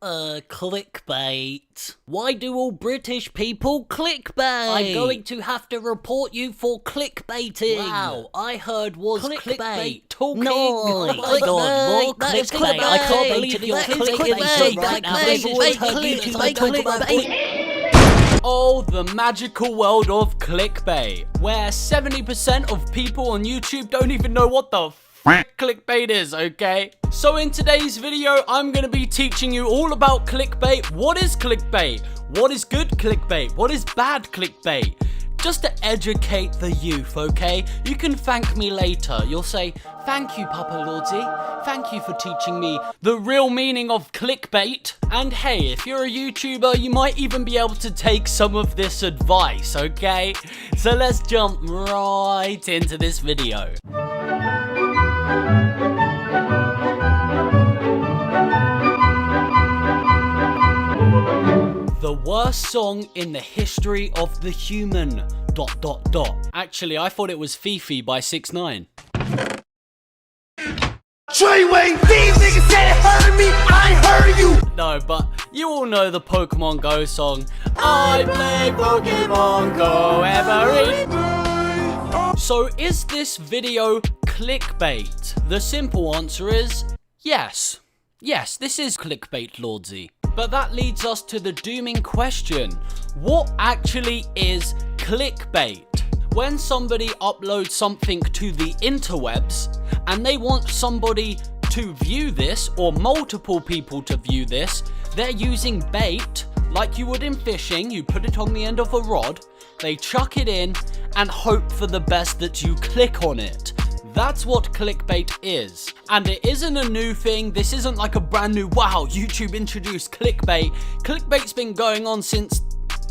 Clickbait. Why do all British people clickbait? I'm going to have to report you for clickbaiting. Wow, I heard was clickbait talking. No, oh my god, more clickbait. I can't believe you're clickbaiting right now. They've always heard you talk about clickbait. Oh, the magical world of clickbait, where 70% of people on YouTube don't even know what the clickbait is, okay? So in today's video, I'm gonna be teaching you all about clickbait. What is clickbait? What is good clickbait? What is bad clickbait? Just to educate the youth, okay? You can thank me later. You'll say, thank you, Papa Lordsy. Thank you for teaching me the real meaning of clickbait. And hey, if you're a YouTuber, you might even be able to take some of this advice, okay? So let's jump right into this video. The worst song in the history of the human... ... Actually, I thought it was Fifi by 6ix9ine. Treyway, these niggas said it heard me, I heard you! No, but you all know the Pokemon Go song. I play Pokemon Go every... So is this video clickbait? The simple answer is yes. Yes, this is clickbait, Lordsy. But that leads us to the dooming question. What actually is clickbait? When somebody uploads something to the interwebs and they want somebody to view this, or multiple people to view this, they're using bait like you would in fishing. You put it on the end of a rod, they chuck it in and hope for the best that you click on it. That's what clickbait is. And it isn't a new thing. This isn't like a brand new, wow, YouTube introduced clickbait. Clickbait's been going on since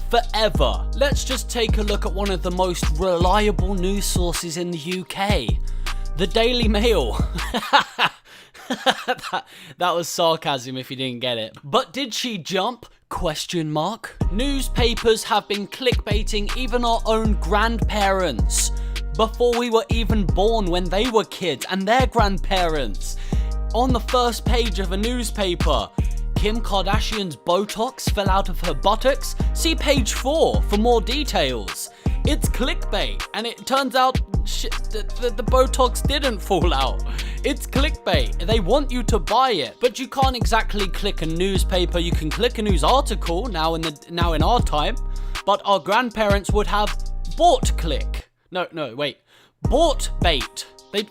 forever. Let's just take a look at one of the most reliable news sources in the UK. The Daily Mail. that was sarcasm if you didn't get it. But did she jump? Question mark. Newspapers have been clickbaiting even our own grandparents. Before we were even born, when they were kids, and their grandparents. On the first page of a newspaper, Kim Kardashian's Botox fell out of her buttocks. See page 4 for more details. It's clickbait, and it turns out the Botox didn't fall out. It's clickbait. They want you to buy it, but you can't exactly click a newspaper. You can click a news article now in our time, but our grandparents would have bought click. No, wait. Bought bait.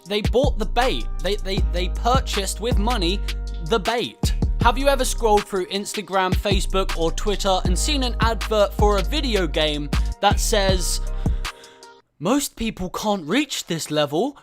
They bought the bait. They purchased with money the bait. Have you ever scrolled through Instagram, Facebook, or Twitter and seen an advert for a video game that says, most people can't reach this level, ...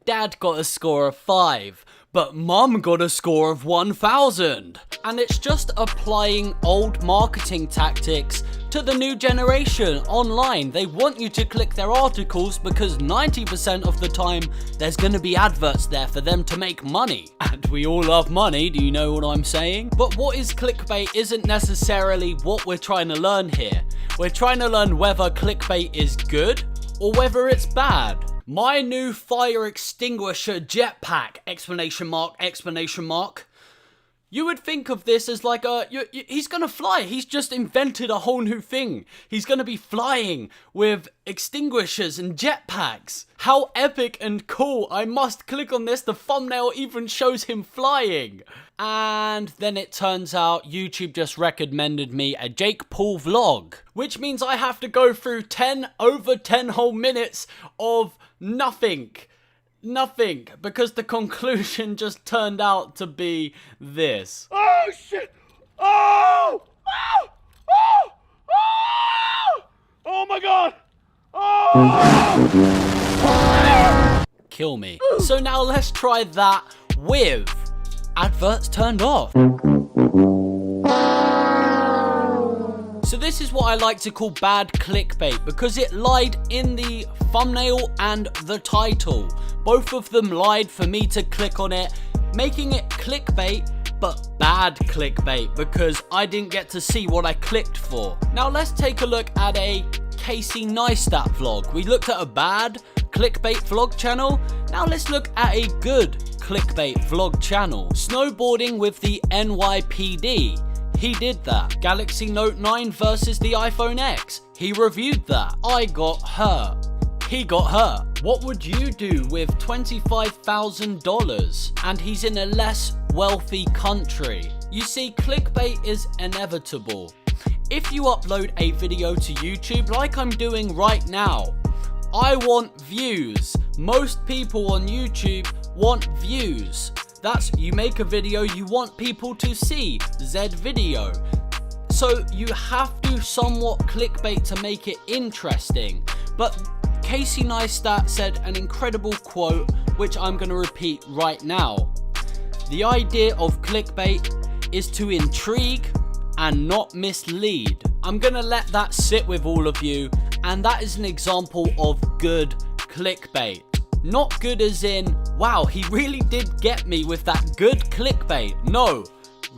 Dad got a score of 5, but Mum got a score of 1,000. And it's just applying old marketing tactics to the new generation online. They want you to click their articles because 90% of the time there's going to be adverts there for them to make money. And we all love money, do you know what I'm saying? But what is clickbait isn't necessarily what we're trying to learn here. We're trying to learn whether clickbait is good or whether it's bad. My new fire extinguisher jetpack! Exclamation mark, exclamation mark. You would think of this as like he's gonna fly. He's just invented a whole new thing. He's gonna be flying with extinguishers and jetpacks. How epic and cool. I must click on this. The thumbnail even shows him flying. And then it turns out YouTube just recommended me a Jake Paul vlog, which means I have to go through 10 whole minutes of nothing, because the conclusion just turned out to be this. Oh shit! Oh! Oh! Oh! Oh! Oh my god! Oh! Kill me. So now let's try that with adverts turned off. So this is what I like to call bad clickbait, because it lied in the thumbnail and the title. Both of them lied for me to click on it, making it clickbait, but bad clickbait, because I didn't get to see what I clicked for. Now let's take a look at a Casey Neistat vlog. We looked at a bad clickbait vlog channel. Now let's look at a good clickbait vlog channel. Snowboarding with the NYPD. He did that. Galaxy Note 9 versus the iPhone X. He reviewed that. I got hurt. He got hurt. What would you do with $25,000 and he's in a less wealthy country? You see, clickbait is inevitable. If you upload a video to YouTube like I'm doing right now, I want views. Most people on YouTube want views. That's, you make a video, you want people to see Z video. So you have to somewhat clickbait to make it interesting. But Casey Neistat said an incredible quote, which I'm going to repeat right now. The idea of clickbait is to intrigue and not mislead. I'm going to let that sit with all of you, and that is an example of good clickbait. Not good as in, wow, he really did get me with that good clickbait. No,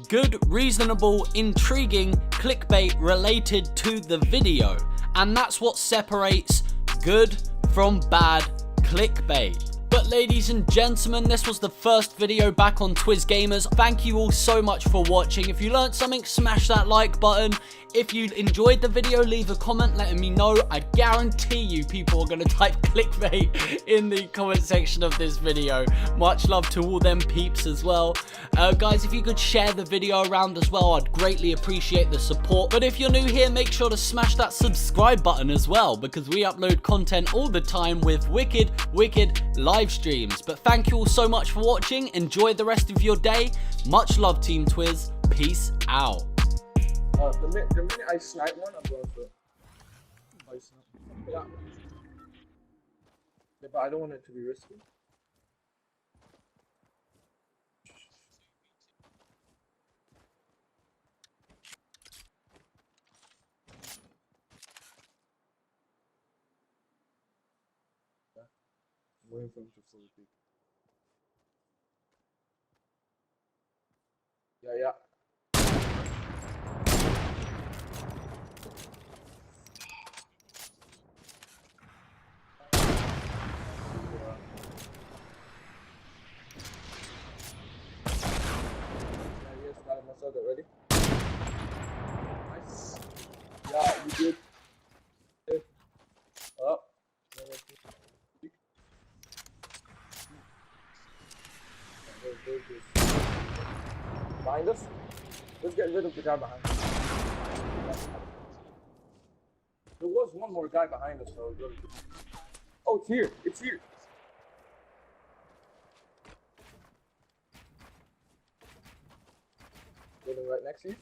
good, reasonable, intriguing clickbait related to the video. And that's what separates good from bad clickbait. But ladies and gentlemen, this was the first video back on Twizz Gamers. Thank you all so much for watching. If you learned something, smash that like button. If you enjoyed the video, leave a comment letting me know. I guarantee you people are going to type clickbait in the comment section of this video. Much love to all them peeps as well. Guys, if you could share the video around as well, I'd greatly appreciate the support. But if you're new here, make sure to smash that subscribe button as well, because we upload content all the time with wicked live streams. But thank you all so much for watching. Enjoy the rest of your day. Much love, Team Twizz. Peace out. The minute I snipe one, I'm going for it. Yeah. Yeah, but I don't want it to be risky. Yeah. I'm waiting for him to fully peek. Yeah. Get ready. Nice. Yeah, you did. Up. Behind us. Let's get rid of the guy behind us. There was one more guy behind us, so oh, it's here. It's here. Living right next to you.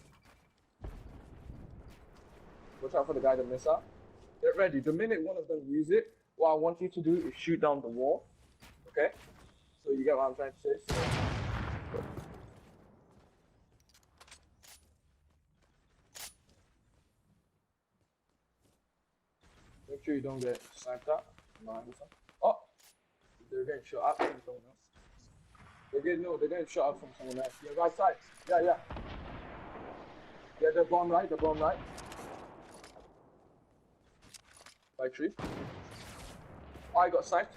Watch out for the guy to miss out. Get ready. The minute one of them use it, what I want you to do is shoot down the wall. Okay? So you get what I'm trying to say? So, make sure you don't get sniped out. Oh! They're getting shot out from someone else. They're getting shot out from someone else. Yeah, right side. Yeah. Yeah, they're bomb right. Right tree. Oh, I got sniped.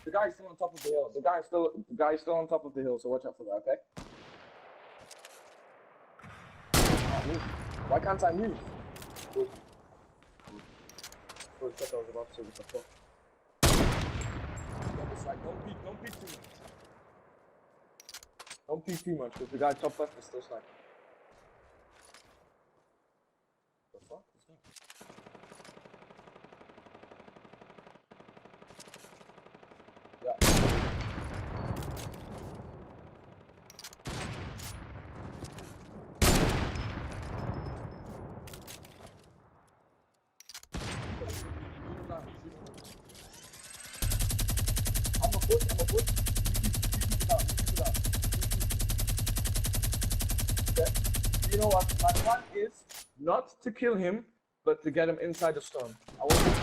The guy's still on top of the hill. The guy's still on top of the hill, so watch out for that, okay? Why can't I move? Good. I was about to say what the fuck. Don't peek too much. Don't peek too much, because the guy top left is still sniping. The fuck is that? Yeah. I'm a push. Okay. You know what? My plan is not to kill him, but to get him inside the storm. I want him